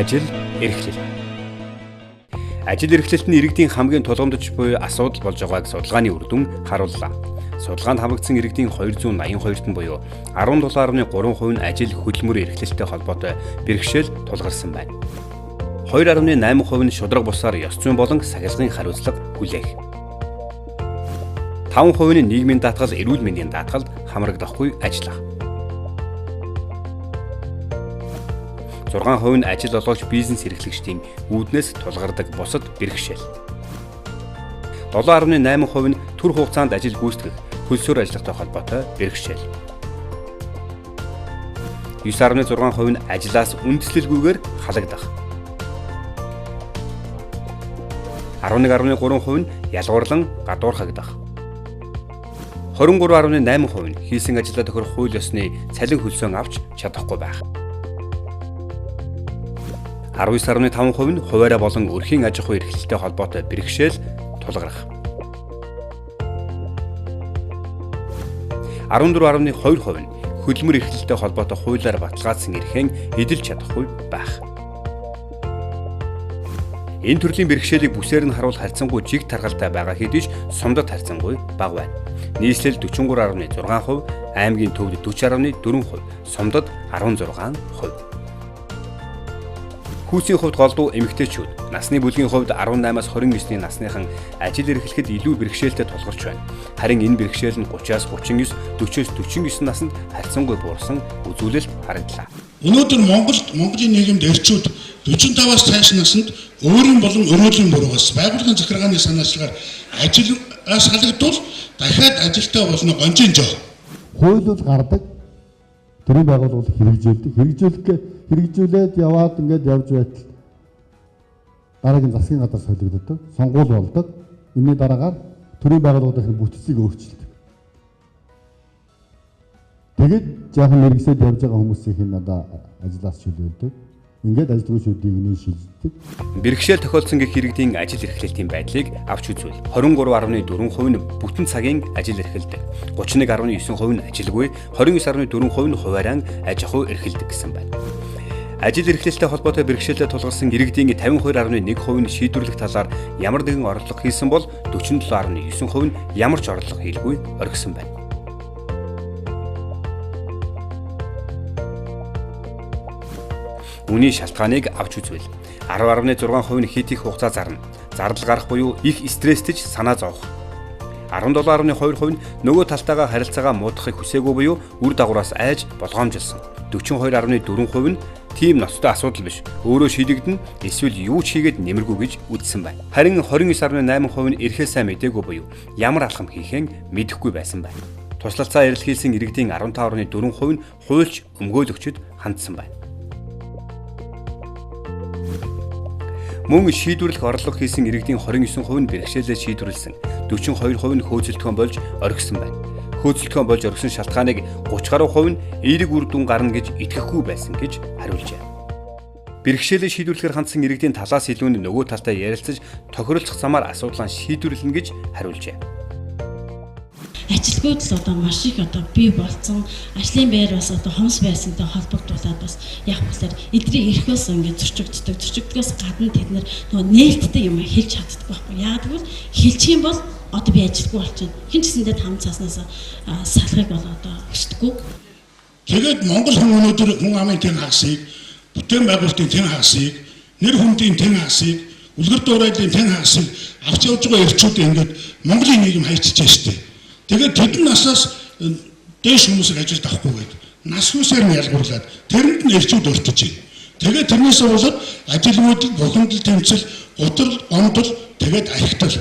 ажил эрхлэл. Ажил эрхлэлт нь иргэдийн хамгийн тулгамдж буй асуудал болж байгааг судалгааны үр дүн харууллаа. Судалгаанд хамрагдсан иргэдийн 282-т буюу 17.3% нь ажил хөдөлмөр эрхлэлттэй холбоотой бэрхшээл тулгарсан байна. 2.8% нь шударга бусаар ёс зүйн болон сахилгын хариуцлага хүлээх. 5% нь нийгмийн даатгал, эрүүл мэндийн даатгалд хамрагдахгүй ажиллах. 6% нь ажил олгогч бизнес эрхлэгчдийн үүднээс тулгардаг бусад бэрхшээл. 7.8% нь түр хугацаанд ажил гүйцэтгэх, хөлсөөр ажиллахтай холбоотой бэрхшээл. 9.6% нь ажлаас үндэслэлгүйгээр халагдах. 11.3% нь ялгуурлан гадуурхагдах. 23.8% нь хийсэн ажлаа тохирох хууль ёсны цалин хөлсөөн авч чадахгүй байх. 19.5% нь хуваарай болон өрхийн аж ахуй эрхлэлтэй холбоотой бэрхшээл тулгарах. 14.2% нь хөдөлмөр эрхлэлтэй холбоотой хуулиар баталгаажсан эрхээ эдэлж чадахгүй байх. Энэ төрлийн бэрхшээлийг бүсээр нь харуул харьцангуй жиг таргалтай байгаа хэдий ч сумдад харьцангуй бага байна. Нийслэл 43.6%, аймгийн төвд 40.4%, сумдад 16%. Хүүсийн хувьд голдуу эмэгтэйчүүд насны бүлгийн хувьд 18-аас 29-ны насныхан ажил эрхлэхэд илүү бэрхшээлтэй тулгарч байна. Харин энэ бэрхшээл нь 30-аас 39, 40-оос 49 наснд харьцангуй буурсан үзүүлэлт харагдлаа. Өнөөдөр Монголын нийгэмд эрчүүд 45-аас цааш наснд өөрийн болон өрөөлийн буруугаас байгууллагын захиргааны санаачлагаар ажилаас халагдвал дахиад ажилтаа болно гонжин жоо. Хуулиуд гардаг төрийн байгууллагыг хэрэгжүүлээд яваад ингээд явж байтал дараагийн засгийн газар солигддог, сонгуул болдог. Энэний дараагаар төрийн байгууллагын бүтцийг өөрчилдөг. Тэгээд жаахан мэрэгсэд явж байгаа хүмүүсийн надаа ажлаас чөлөөлдөг. Ингээд ажилтгуучдыг нэг шилждэг. Бэрхшээл тохиолдсон гэх иргэдийн ажил эрхлэлтийн байдлыг авч үзвэл 23.4% нь бүтэн цагийн ажил эрхэлдэг, 31.9% нь ажилгүй, 29.4% нь хуваарайн аж ахуй эрхэлдэг гэсэн байна. Ажил эрхлэлтэй холбоотой бэрхшээлтэй тулгарсан иргэдийн 52.1% нь шийдвэрлэх талаар ямар нэгэн орлого хийсэн бол 47.9% нь ямар ч орлого хийлгүй орхисон байна. Үүний шалтгааныг авч үзвэл 10.6% нь хит их хугацаа зарна, зардал гарах буюу их стресстэж санаа зовох. 17.2% нь нөгөө талтайгаа харилцаагаа муудахыг хүсээгүй буюу үр дагавраас айж болгоомжилсон. 42.4% нь тийм ноцтой асуудал биш, өөрөө шийдэгдэн эсвэл юу ч хийгээд нэмэргүй гэж үзсэн байна. Харин 29.8% нь эрхээ сайн мэдээгүй буюу ямар алхам хийхээ мэдэхгүй байсан байна. Туслалцаа ярилцсан иргэдийн 15.4% нь хуульч өмгөөлөгчөд хандсан байна. Мөн шийдвэрлэх орлого хийсэн иргэдийн 29% нь бэрхшээлээ шийдвэрлсэн, 42% нь хөөцөлтгөн болж орхисон байна. Хөөцөлтгөн болж орхисон шалтгааныг 30% нь эерэг үр дүн гарна гэж итгэхгүй байсан гэж хариулжээ. Бэрхшээлээ шийдвэрлэхээр хандсан иргэдийн талаас илүү нь нөгөө талтай ярилцаж тохиролцох замаар асуудлаа шийдвэрлэнэ гэж хариулжээ. Ажилгүйд л одоо маш их одоо бий болсон, ажлын байр бас одоо хомс байсантай холбогдуулаад бас яг болохоор эдрийн эрхөөс ингээд зөрчигддгээс гадна тэд нөгөө нээлттэй юм хэлж чаддаг байхгүй. Яг тэгвэл хэлчих юм бол одоо би ажилгүй болчихно. Хин ч гэсэндээ там цааснаас салахыг бол одоо өчтгөө. Тэгээд Монгол хүн өнөөдөр хүн амын тэн хагасыг, бүтээн байгуулалтын тэн хагасыг, нэр хүндийн тэн хагасыг, үлгэр дуурайлын тэн хагасыг авч явж байгаа эрчүүд ингээд Монголын нийгэм хайчиж штэ. Тэгээд тэдэн насаас дээш хүмүүсийг ажилд авахгүйгээд нас хүсээр нь ялгуурлаад тэрэнд нь эрчүүд өртөж байна. Тэгээд тэрнээс болоод ажилгүйд бухимдал тэмцэл, гутал, гомдол тэгээд архитал